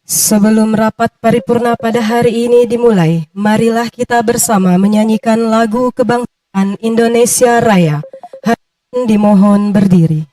Sebelum rapat paripurna pada hari ini dimulai, marilah kita bersama menyanyikan lagu kebangsaan Indonesia Raya. Hadirin dimohon berdiri.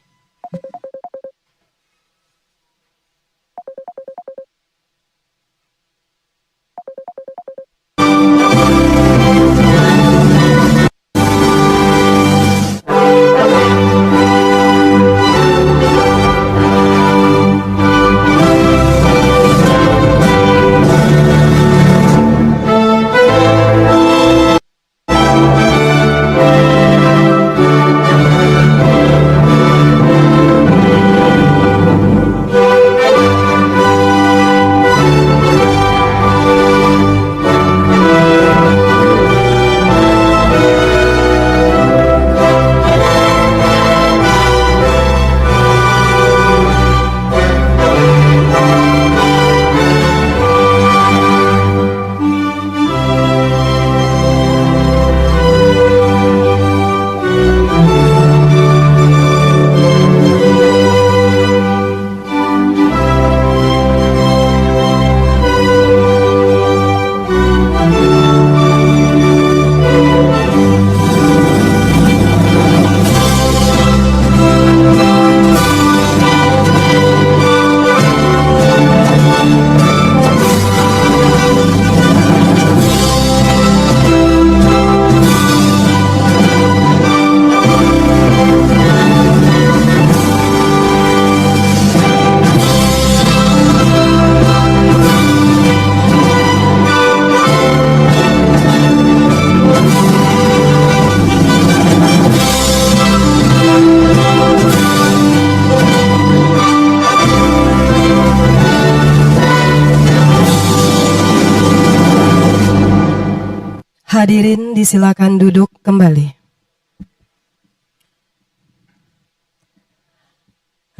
Hadirin disilakan duduk kembali.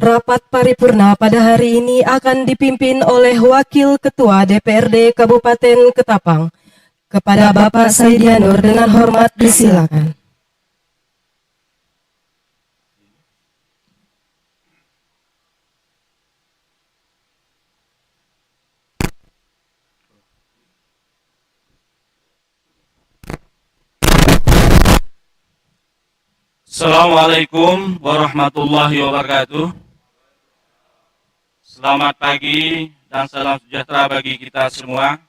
Rapat paripurna pada hari ini akan dipimpin oleh Wakil Ketua DPRD Kabupaten Ketapang. Kepada Bapak Saidianur dengan hormat disilakan. Assalamualaikum warahmatullahi wabarakatuh. Selamat pagi dan salam sejahtera bagi kita semua.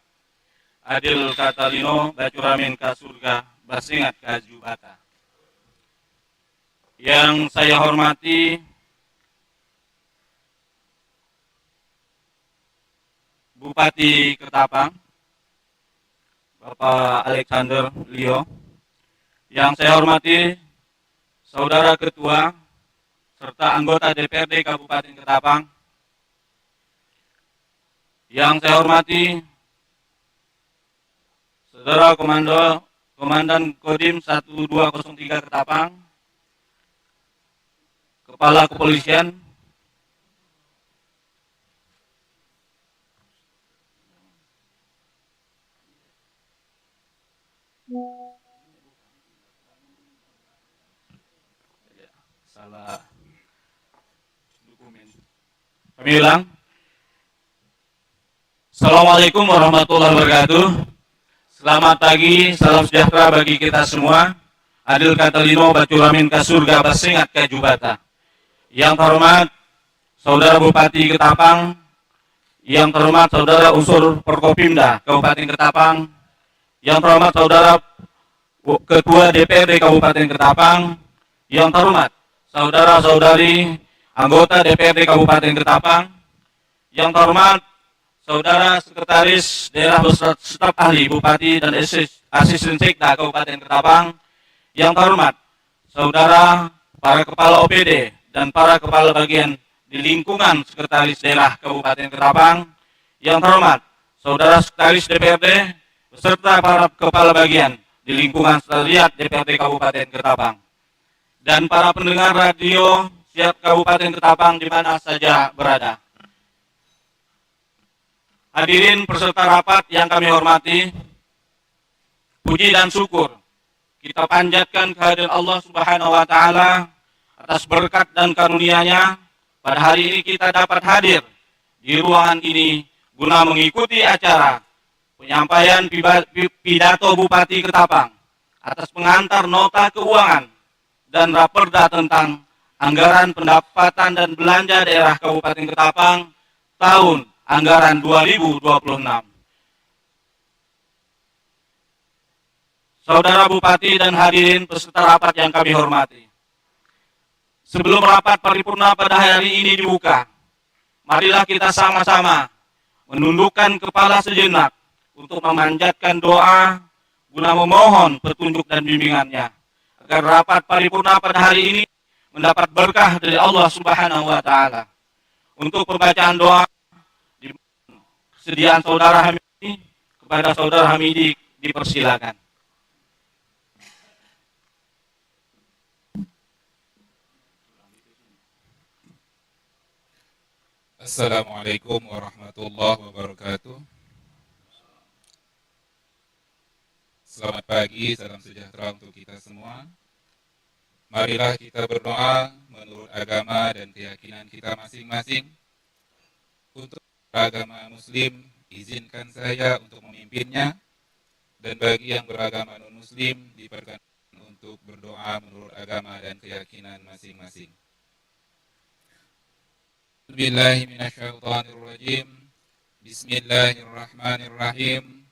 Adil Katalino, Bacuramin ka surga, Basingat ka jubata. Yang saya hormati Bupati Ketapang, Bapak Alexander Lio. Yang saya hormati Saudara Ketua serta anggota DPRD Kabupaten Ketapang. Yang saya hormati Saudara Komandan Kodim 1203 Ketapang, Kepala Kepolisian, salah dokumen. Kami ulang. Assalamualaikum warahmatullahi wabarakatuh. Selamat pagi, salam sejahtera bagi kita semua. Adil Katalino, Bacuramin ka surga, Basingat ka jubata. Yang terhormat Saudara Bupati Ketapang, yang terhormat Saudara unsur Forkopimda Kabupaten Ketapang, yang terhormat Saudara Ketua DPRD Kabupaten Ketapang, yang terhormat saudara-saudari anggota DPRD Kabupaten Ketapang, yang terhormat Saudara Sekretaris Daerah beserta staf ahli Bupati dan Asisten Sekda Kabupaten Ketapang, yang terhormat Saudara para Kepala OPD dan para Kepala Bagian di lingkungan Sekretaris Daerah Kabupaten Ketapang, yang terhormat Saudara Sekretaris DPRD beserta para Kepala Bagian di lingkungan Sekretariat DPRD Kabupaten Ketapang, dan para pendengar radio siap Kabupaten Ketapang di mana saja berada. Hadirin peserta rapat yang kami hormati, puji dan syukur kita panjatkan kehadiran Allah Subhanahu wa Ta'ala atas berkat dan karunia-Nya. Pada hari ini kita dapat hadir di ruangan ini guna mengikuti acara penyampaian pidato Bupati Ketapang atas pengantar nota keuangan dan raperda tentang anggaran pendapatan dan belanja daerah Kabupaten Ketapang tahun anggaran 2026. Saudara Bupati dan hadirin peserta rapat yang kami hormati. Sebelum rapat paripurna pada hari ini dibuka, marilah kita sama-sama menundukkan kepala sejenak untuk memanjatkan doa guna memohon petunjuk dan bimbingannya agar rapat paripurna pada hari ini mendapat berkah dari Allah Subhanahu wa taala. Untuk pembacaan doa kesediaan Saudara Hamidi, kepada Saudara Hamidi dipersilakan. Assalamualaikum warahmatullahi wabarakatuh. Selamat pagi, salam sejahtera untuk kita semua. Marilah kita berdoa menurut agama dan keyakinan kita masing-masing. Untuk beragama Muslim, izinkan saya untuk memimpinnya. Dan bagi yang beragama non-Muslim, diperkenankan untuk berdoa menurut agama dan keyakinan masing-masing. Bismillahirrahmanirrahim. Bismillahirrahmanirrahim.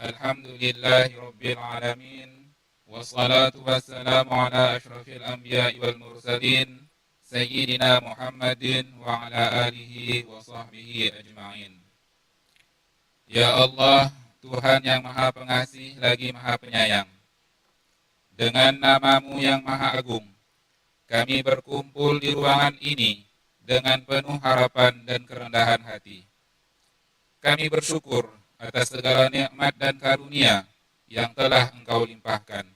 Alhamdulillahirabbil alamin. Wassalatu wassalamu ala asyrafil anbiya'i wal mursalin sayyidina Muhammadin wa ala alihi wa sahbihi ajma'in. Ya Allah, Tuhan yang Maha Pengasih lagi Maha Penyayang, dengan nama-Mu yang Maha Agung, kami berkumpul di ruangan ini dengan penuh harapan dan kerendahan hati. Kami bersyukur atas segala nikmat dan karunia yang telah Engkau limpahkan,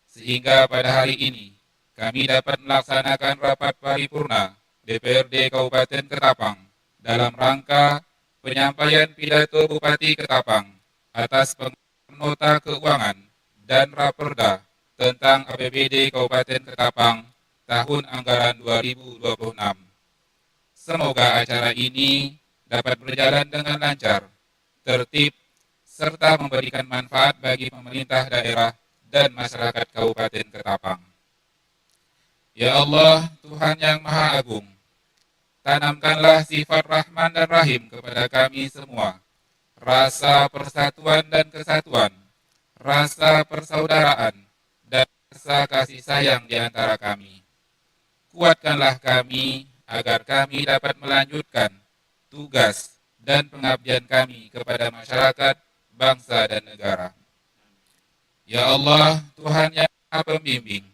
sehingga pada hari ini kami dapat melaksanakan rapat paripurna DPRD Kabupaten Ketapang dalam rangka penyampaian pidato Bupati Ketapang atas nota keuangan dan raperda tentang APBD Kabupaten Ketapang tahun anggaran 2026. Semoga acara ini dapat berjalan dengan lancar, tertib, serta memberikan manfaat bagi pemerintah daerah dan masyarakat Kabupaten Ketapang. Ya Allah, Tuhan yang Maha Agung, tanamkanlah sifat Rahman dan Rahim kepada kami semua, rasa persatuan dan kesatuan, rasa persaudaraan, dan rasa kasih sayang di antara kami. Kuatkanlah kami agar kami dapat melanjutkan tugas dan pengabdian kami kepada masyarakat, bangsa, dan negara. Ya Allah, Tuhan yang Maha Pembimbing,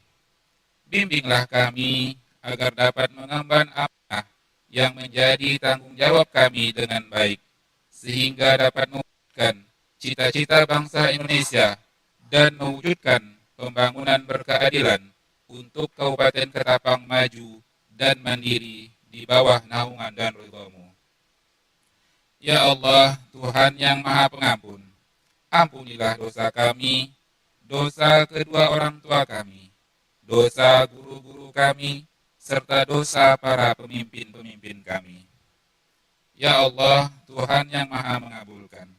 bimbinglah kami agar dapat mengemban amanah yang menjadi tanggung jawab kami dengan baik, sehingga dapat mewujudkan cita-cita bangsa Indonesia dan mewujudkan pembangunan berkeadilan untuk Kabupaten Ketapang maju dan mandiri di bawah naungan dan ridha-Mu. Ya Allah, Tuhan yang Maha Pengampun, ampunilah dosa kami, dosa kedua orang tua kami, dosa guru-guru kami, serta dosa para pemimpin-pemimpin kami. Ya Allah, Tuhan yang Maha Mengabulkan,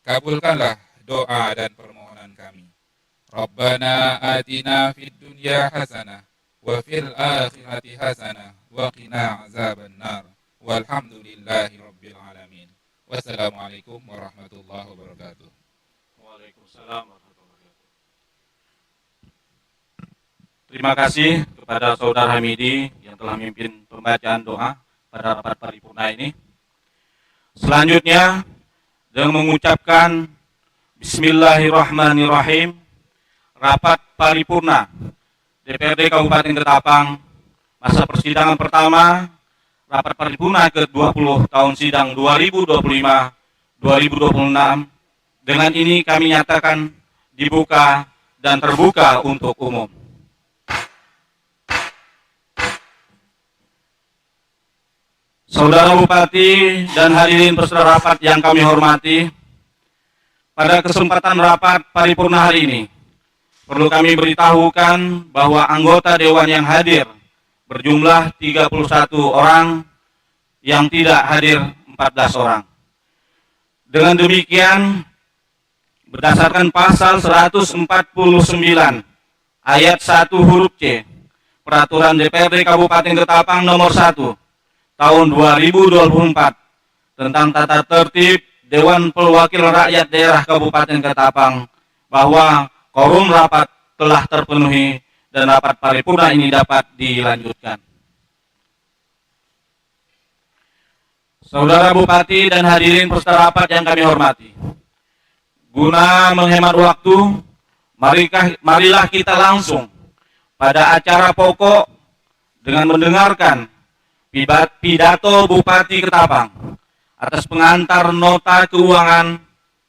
kabulkanlah doa dan permohonan kami. Rabbana atina fid dunya hasanah wa fil akhirati hasanah wa qina azabannar. Walhamdulillahi rabbil alamin. Wassalamualaikum warahmatullahi wabarakatuh. Waalaikumsalam warahmatullahi wabarakatuh. Terima kasih kepada Saudara Hamidi yang telah memimpin pembacaan doa pada rapat paripurna ini. Selanjutnya, dengan mengucapkan Bismillahirrahmanirrahim, rapat paripurna DPRD Kabupaten Ketapang, masa persidangan pertama, rapat paripurna ke-20 tahun sidang 2025-2026. Dengan ini kami nyatakan dibuka dan terbuka untuk umum. Saudara Bupati dan hadirin peserta rapat yang kami hormati, pada kesempatan rapat paripurna hari ini, perlu kami beritahukan bahwa anggota Dewan yang hadir berjumlah 31 orang, yang tidak hadir 14 orang. Dengan demikian, berdasarkan pasal 149 ayat 1 huruf C, Peraturan DPRD Kabupaten Ketapang nomor 1 tahun 2024 tentang tata tertib Dewan Perwakilan Rakyat Daerah Kabupaten Ketapang, bahwa quorum rapat telah terpenuhi dan rapat paripurna ini dapat dilanjutkan. Saudara Bupati dan hadirin peserta rapat yang kami hormati, guna menghemat waktu, marilah kita langsung pada acara pokok dengan mendengarkan pidato Bupati Ketapang atas pengantar nota keuangan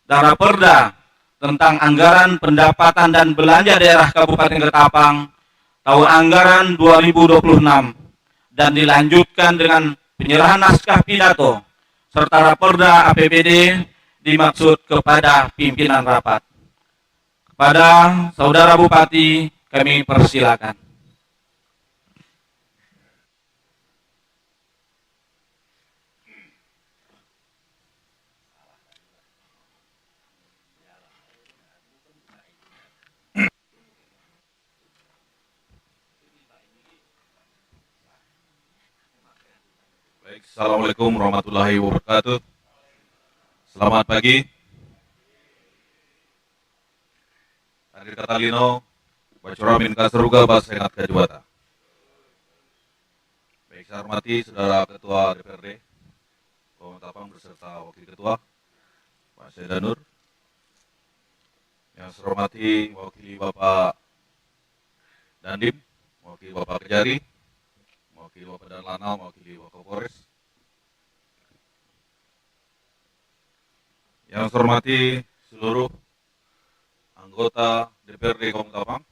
dan raperda tentang anggaran pendapatan dan belanja daerah Kabupaten Ketapang tahun anggaran 2026 dan dilanjutkan dengan penyerahan naskah pidato serta raperda APBD dimaksud kepada pimpinan rapat. Kepada Saudara Bupati kami persilakan. Assalamualaikum warahmatullahi wabarakatuh. Selamat pagi. Hadir Katalino, Bacuramin Kaseruga, Basengat Kajubata. Baik, saya hormati Saudara Ketua DPRD, Kabupaten Ketapang beserta Wakil Ketua, Pak Sedanur. Yang saya hormati Wakili Bapak Dandim, Wakil Bapak Kejari, Wakil Bapak Danlanal, Wakil Bapak Kapolres. Yang saya hormati seluruh anggota DPRD Kabupaten Ketapang,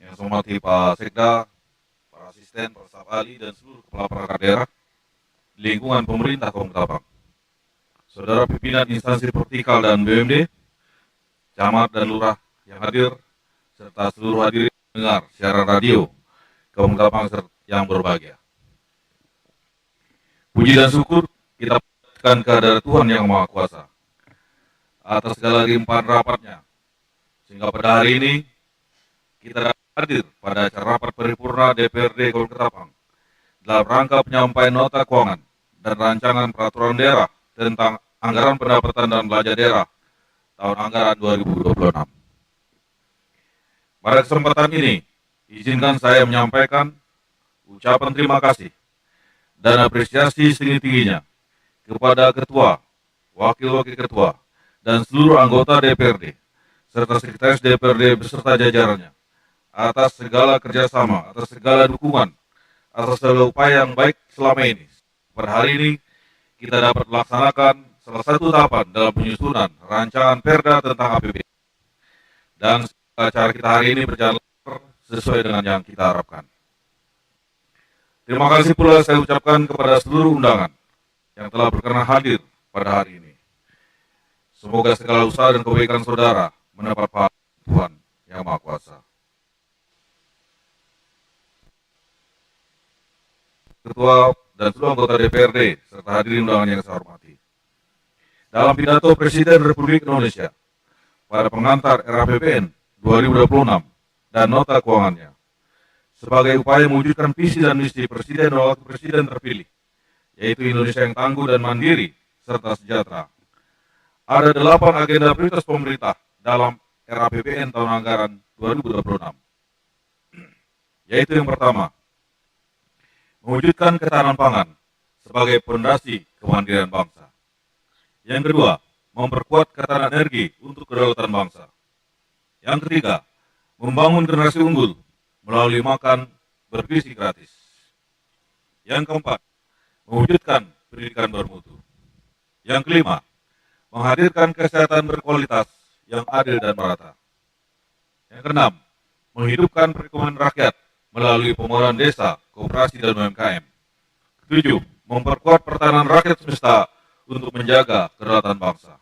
yang saya hormati Pak Sekda, para asisten, para staf ahli, dan seluruh kepala perangkat daerah di lingkungan pemerintah Kabupaten Ketapang, saudara pimpinan instansi vertikal dan BUMD, camat dan lurah yang hadir, serta seluruh hadirin pendengar siaran radio Kabupaten Ketapang yang berbahagia. Puji dan syukur kita panjatkan kehadirat Tuhan Yang Maha Kuasa atas segala limpahan rapatnya, sehingga pada hari ini kita dapat hadir pada acara rapat paripurna DPRD Kabupaten Ketapang dalam rangka penyampaian nota keuangan dan rancangan peraturan daerah tentang anggaran pendapatan dan belanja daerah tahun anggaran 2026. Pada kesempatan ini, izinkan saya menyampaikan ucapan terima kasih dan apresiasi setinggi-tingginya kepada Ketua, Wakil-Wakil Ketua, dan seluruh anggota DPRD, serta Sekretaris DPRD beserta jajarannya, atas segala kerjasama, atas segala dukungan, atas segala upaya yang baik selama ini. Pada hari ini, kita dapat melaksanakan salah satu tahapan dalam penyusunan rancangan perda tentang APBD. Dan acara kita hari ini berjalan sesuai dengan yang kita harapkan. Terima kasih pula saya ucapkan kepada seluruh undangan yang telah berkenan hadir pada hari ini. Semoga segala usaha dan kebaikan saudara mendapat pahala Tuhan Yang Maha Kuasa. Ketua dan seluruh anggota DPRD serta hadirin undangan yang saya hormati. Dalam pidato Presiden Republik Indonesia pada pengantar RAPBN 2026 dan nota keuangannya, sebagai upaya mewujudkan visi dan misi Presiden dan Wakil Presiden terpilih, yaitu Indonesia yang tangguh dan mandiri serta sejahtera. Ada 8 agenda prioritas pemerintah dalam RAPBN tahun anggaran 2026, yaitu yang pertama, mewujudkan ketahanan pangan sebagai fondasi kemandirian bangsa. Yang kedua, memperkuat ketahanan energi untuk kedaulatan bangsa. Yang ketiga, membangun generasi unggul melalui makan bergizi gratis. Yang keempat, mewujudkan pendidikan bermutu. Yang kelima, menghadirkan kesehatan berkualitas yang adil dan merata. Yang keenam, menghidupkan perekonomian rakyat melalui pembangunan desa, koperasi, dan UMKM. Ketujuh, memperkuat pertahanan rakyat semesta untuk menjaga kedaulatan bangsa.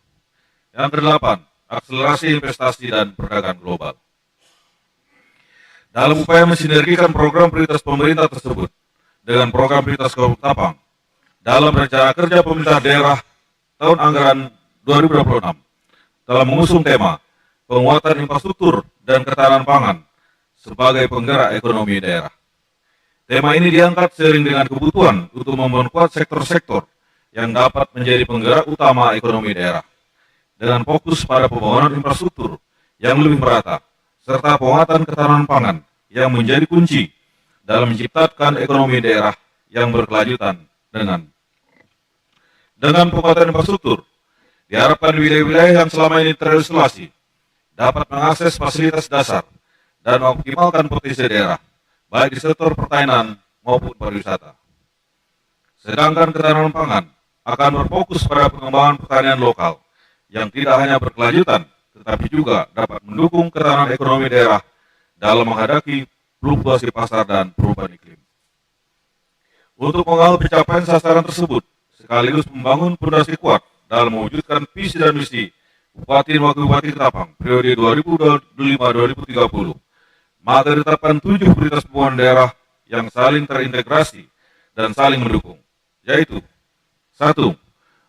Yang kedelapan, akselerasi investasi dan perdagangan global. Dalam upaya mensinergikan program prioritas pemerintah tersebut dengan program prioritas Kabupaten Ketapang dalam rencana kerja pemerintah daerah tahun anggaran 2026 telah mengusung tema penguatan infrastruktur dan ketahanan pangan sebagai penggerak ekonomi daerah. Tema ini diangkat seiring dengan kebutuhan untuk memperkuat sektor-sektor yang dapat menjadi penggerak utama ekonomi daerah, dengan fokus pada pembangunan infrastruktur yang lebih merata, serta penguatan ketahanan pangan yang menjadi kunci dalam menciptakan ekonomi daerah yang berkelanjutan. Dengan penguatan infrastruktur, diharapkan wilayah-wilayah yang selama ini terisolasi dapat mengakses fasilitas dasar dan mengoptimalkan potensi daerah, baik di sektor pertanian maupun pariwisata. Sedangkan ketahanan pangan akan berfokus pada pengembangan pertanian lokal yang tidak hanya berkelanjutan, tetapi juga dapat mendukung ketahanan ekonomi daerah dalam menghadapi fluktuasi pasar dan perubahan iklim. Untuk mengawal pencapaian sasaran tersebut, sekaligus membangun fondasi kuat dalam mewujudkan visi dan misi Bupati dan Wakil Bupati Ketapang periode 2025-2030, maka ditetapkan 7 prioritas pembangunan daerah yang saling terintegrasi dan saling mendukung, yaitu 1.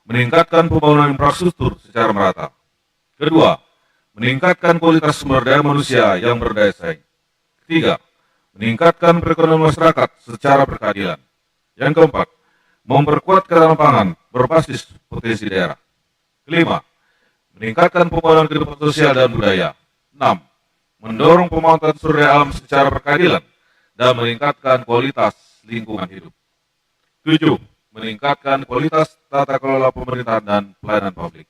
Meningkatkan pembangunan infrastruktur secara merata. 2. Meningkatkan kualitas sumber daya manusia yang berdaya saing. 3. Meningkatkan perekonomian masyarakat secara berkeadilan. Yang keempat, memperkuat ketahanan pangan berbasis potensi daerah. 5. Meningkatkan pembangunan kehidupan sosial dan budaya. 6. Mendorong pemanfaatan sumber daya alam secara berkeadilan dan meningkatkan kualitas lingkungan hidup. 7. Meningkatkan kualitas tata kelola pemerintahan dan pelayanan publik.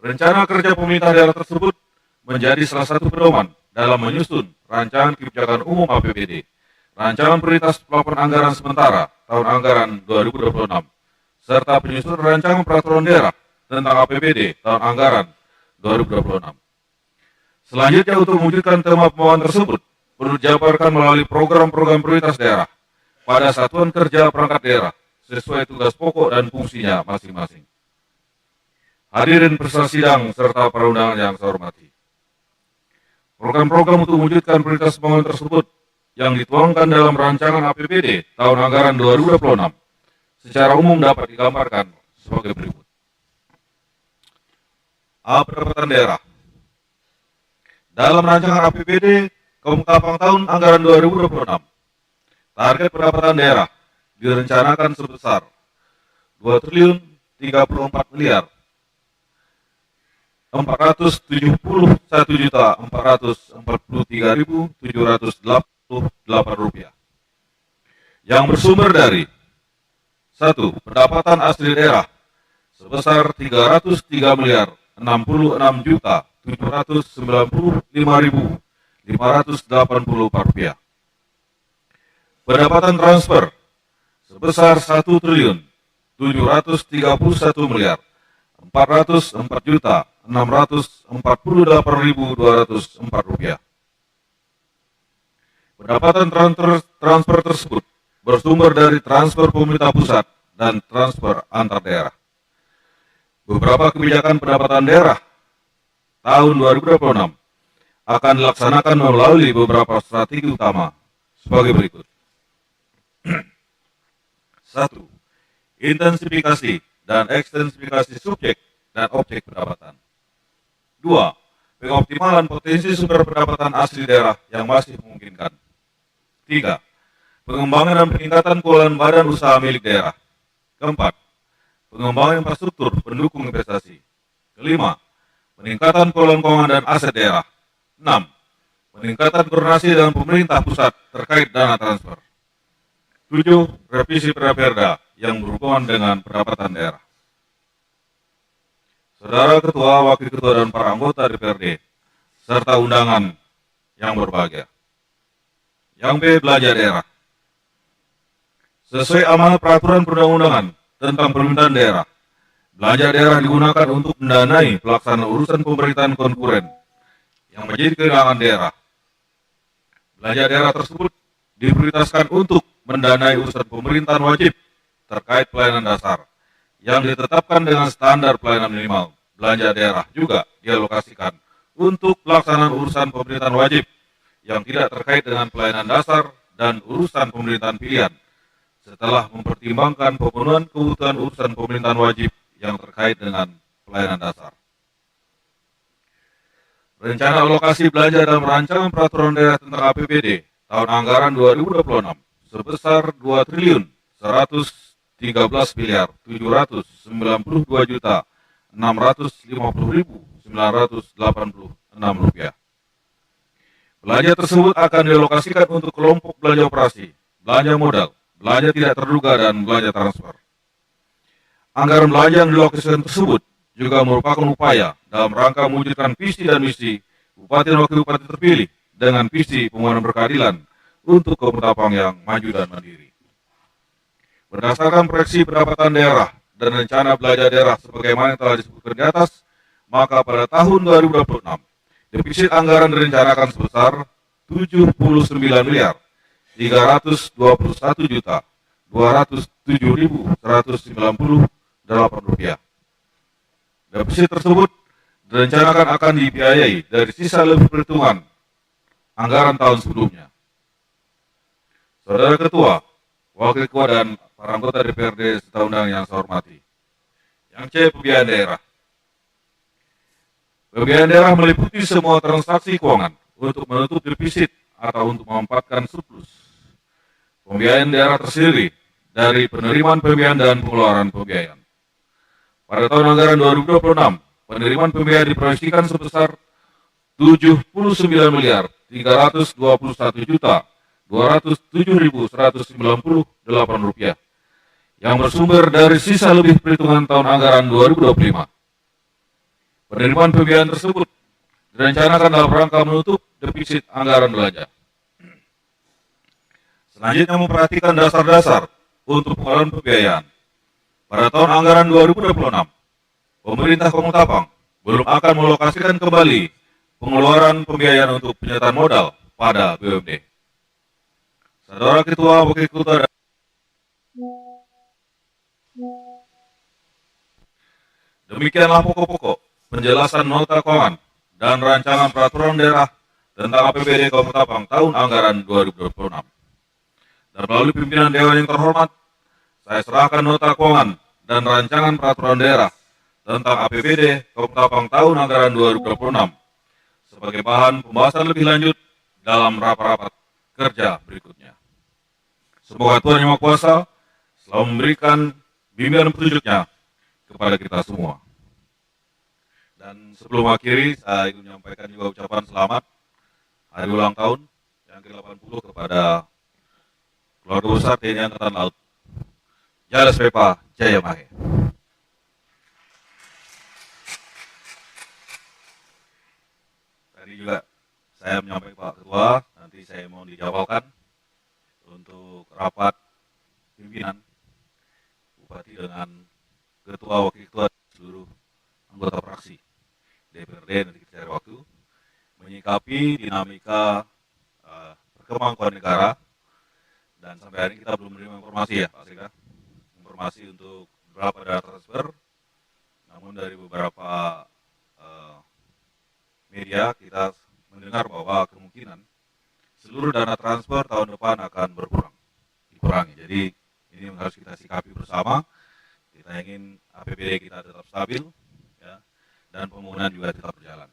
Rencana kerja pemerintah daerah tersebut menjadi salah satu pedoman dalam menyusun rancangan kebijakan umum APBD, rancangan prioritas pelaporan anggaran sementara tahun anggaran 2026, serta penyusunan rancangan peraturan daerah tentang APBD tahun anggaran 2026. Selanjutnya, untuk mewujudkan tema pembangunan tersebut, perlu dijabarkan melalui program-program prioritas daerah pada satuan kerja perangkat daerah sesuai tugas pokok dan fungsinya masing-masing. Hadirin peserta sidang serta para undangan yang saya hormati. Program-program untuk mewujudkan prioritas pembangunan tersebut yang dituangkan dalam rancangan APBD tahun anggaran 2026 secara umum dapat digambarkan sebagai berikut. Pendapatan daerah. Dalam rancangan APBD Ketapang tahun anggaran 2026, target pendapatan daerah direncanakan sebesar 2.341.443.788 rupiah, yang bersumber dari 1. Pendapatan asli daerah sebesar 336.795.584 rupiah. Pendapatan transfer sebesar 1.734.648.204 rupiah. Pendapatan transfer tersebut bersumber dari transfer pemerintah pusat dan transfer antar daerah. Beberapa kebijakan pendapatan daerah tahun 2026 akan dilaksanakan melalui beberapa strategi utama sebagai berikut. 1. Intensifikasi dan ekstensifikasi subjek dan objek pendapatan. 2. Pengoptimalan potensi sumber pendapatan asli daerah yang masih memungkinkan. 3. Pengembangan dan peningkatan keuangan badan usaha milik daerah. 4. Pengembangan infrastruktur pendukung investasi. 5. Peningkatan keuangan dan aset daerah. 6. Peningkatan koordinasi dengan pemerintah pusat terkait dana transfer. 7. Revisi perda yang berhubungan dengan pendapatan daerah. Saudara Ketua, Wakil Ketua, dan para anggota DPRD, serta undangan yang berbahagia. Yang B. Belanja daerah. Sesuai amanat peraturan perundang-undangan tentang pemerintahan daerah, belanja daerah digunakan untuk mendanai pelaksanaan urusan pemerintahan konkuren yang menjadi kewenangan daerah. Belanja daerah tersebut diprioritaskan untuk mendanai urusan pemerintahan wajib terkait pelayanan dasar yang ditetapkan dengan standar pelayanan minimal. Belanja daerah juga dialokasikan untuk pelaksanaan urusan pemerintahan wajib yang tidak terkait dengan pelayanan dasar dan urusan pemerintahan pilihan, setelah mempertimbangkan pemenuhan kebutuhan urusan pemerintahan wajib yang terkait dengan pelayanan dasar. Rencana alokasi belanja dalam rancangan peraturan daerah tentang APBD tahun anggaran 2026 sebesar 2 triliun 113 miliar 792 juta 650.986 rupiah. Belanja tersebut akan dialokasikan untuk kelompok belanja operasi, belanja modal, belanja tidak terduga, dan belanja transfer. Anggaran belanja yang dialokasikan tersebut juga merupakan upaya dalam rangka mewujudkan visi dan misi Bupati dan Wakil Bupati terpilih dengan visi pembangunan berkeadilan untuk Kabupaten Tapang yang maju dan mandiri. Berdasarkan proyeksi pendapatan daerah dan rencana belanja daerah sebagaimana yang telah disebutkan di atas, maka pada tahun 2026 defisit anggaran direncanakan sebesar 79 miliar 321 juta 207.198 rupiah. Defisit tersebut direncanakan akan dibiayai dari sisa lebih perhitungan anggaran tahun sebelumnya. Saudara Ketua, Wakil Ketua, dan para anggota DPRD serta undangan yang saya hormati. Yang C, pembiayaan daerah. Pembiayaan daerah meliputi semua transaksi keuangan untuk menutup defisit atau untuk memanfaatkan surplus. Pembiayaan daerah terdiri dari penerimaan pembiayaan dan pengeluaran pembiayaan. Pada tahun anggaran 2026, penerimaan pembiayaan diproyeksikan sebesar 79 miliar 321 juta 207.198 rupiah yang bersumber dari sisa lebih perhitungan tahun anggaran 2025. Penerimaan pembiayaan tersebut direncanakan dalam rangka menutup defisit anggaran belanja. Selanjutnya memperhatikan dasar-dasar untuk pengelolaan pembiayaan. Pada tahun anggaran 2026, pemerintah Kabupaten Tapang belum akan melokasikan kembali pengeluaran pembiayaan untuk penyertaan modal pada BUMD. Saudara Ketua, Wakil Ketua, demikianlah pokok-pokok penjelasan nota keuangan dan rancangan peraturan daerah tentang APBD Kabupaten Tapang tahun anggaran 2026. Dan melalui pimpinan Dewan yang terhormat, saya serahkan nota keuangan dan rancangan peraturan daerah tentang APBD Kabupaten Tapang tahun anggaran 2026 sebagai bahan pembahasan lebih lanjut dalam rapat-rapat kerja berikutnya. Semoga Tuhan Yang Maha Kuasa selalu memberikan bimbingan dan petunjuknya kepada kita semua. Dan sebelum akhiri, saya ingin menyampaikan juga ucapan selamat hari ulang tahun yang ke-80 kepada keluarga besar TNI Angkatan Laut. Jaya Sepa Jaya Mahe. Tadi juga saya menyampaikan Pak Ketua, nanti saya mau dijawabkan untuk rapat pimpinan Bupati dengan Ketua, Wakil Ketua, dan seluruh anggota fraksi DPRD nanti kita cari waktu menyikapi dinamika perkembangan negara, dan sampai hari ini kita belum menerima informasi ya Pak Sekda, informasi untuk berapa dana transfer, namun dari beberapa media kita mendengar bahwa kemungkinan seluruh dana transfer tahun depan akan dikurangi. Jadi ini harus kita sikapi bersama. Kita ingin APBD kita tetap stabil, ya, dan pembangunan juga tetap berjalan.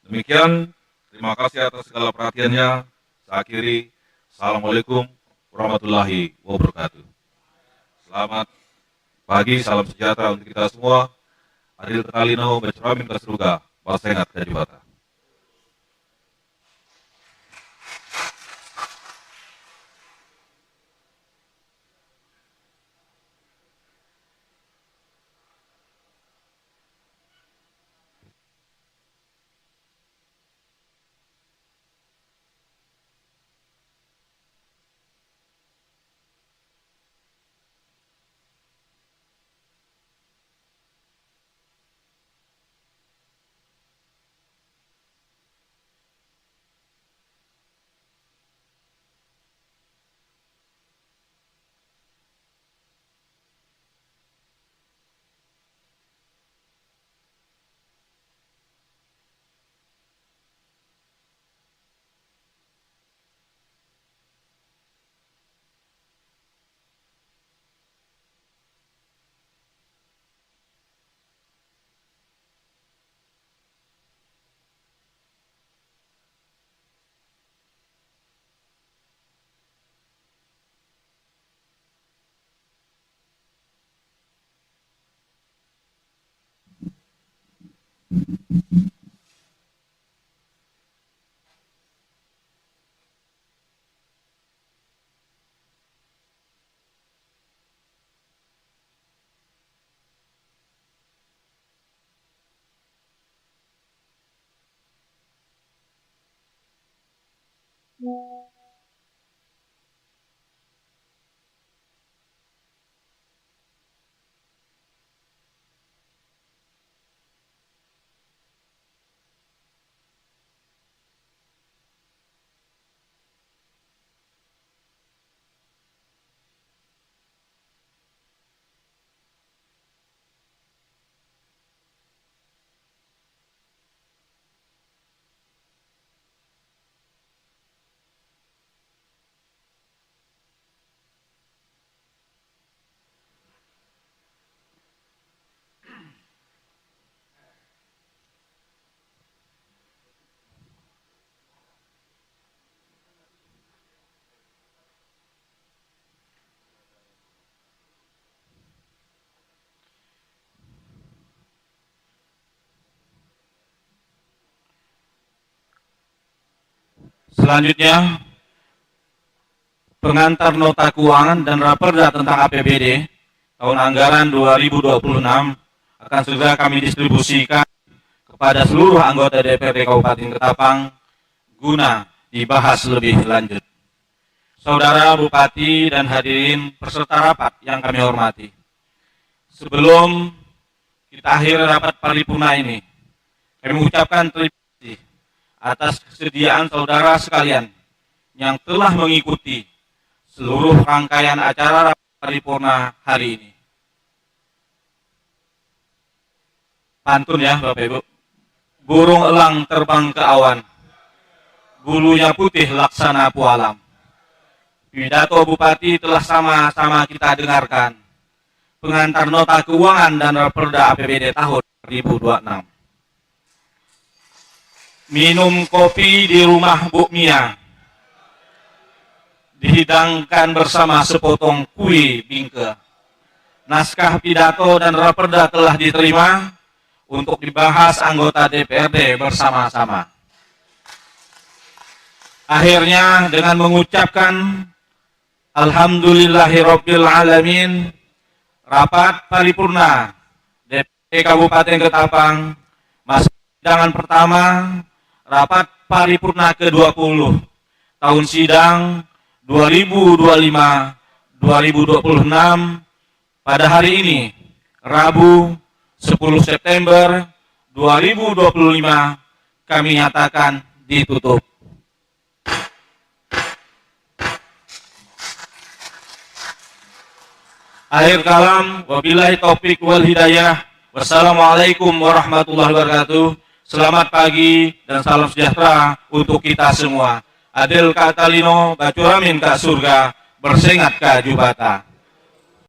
Demikian, terima kasih atas segala perhatiannya. Saya akhiri. Assalamualaikum warahmatullahi wabarakatuh. Selamat pagi, salam sejahtera untuk kita semua. Adil Talino, Becramin Kasruga, Basengat Kajubata. Selanjutnya, pengantar nota keuangan dan raperda tentang APBD tahun anggaran 2026 akan segera kami distribusikan kepada seluruh anggota DPRD Kabupaten Ketapang guna dibahas lebih lanjut. Saudara Bupati dan hadirin peserta rapat yang kami hormati, sebelum kita akhiri rapat paripurna ini, kami mengucapkan terima kasih atas kesediaan saudara sekalian yang telah mengikuti seluruh rangkaian acara rapat paripurna hari ini. Pantun ya Bapak Ibu. Burung elang terbang ke awan, bulunya putih laksana pualam. Pidato Bupati telah sama-sama kita dengarkan. Pengantar nota keuangan dan raperda APBD tahun 2026. Minum kopi di rumah Bu Mia, dihidangkan bersama sepotong kue bingke. Naskah pidato dan raperda telah diterima untuk dibahas anggota DPRD bersama-sama. Akhirnya dengan mengucapkan Alhamdulillahirabbil alamin, rapat paripurna DPRD Kabupaten Ketapang masa sidangan pertama rapat paripurna ke-20 tahun sidang 2025-2026 pada hari ini, Rabu 10 September 2025, kami nyatakan ditutup. Akhir kalam, wabillahi taufik wal hidayah. Wassalamualaikum warahmatullahi wabarakatuh. Selamat pagi dan salam sejahtera untuk kita semua. Adil Katalino, bacuramin ke surga, bersengat ke jubata.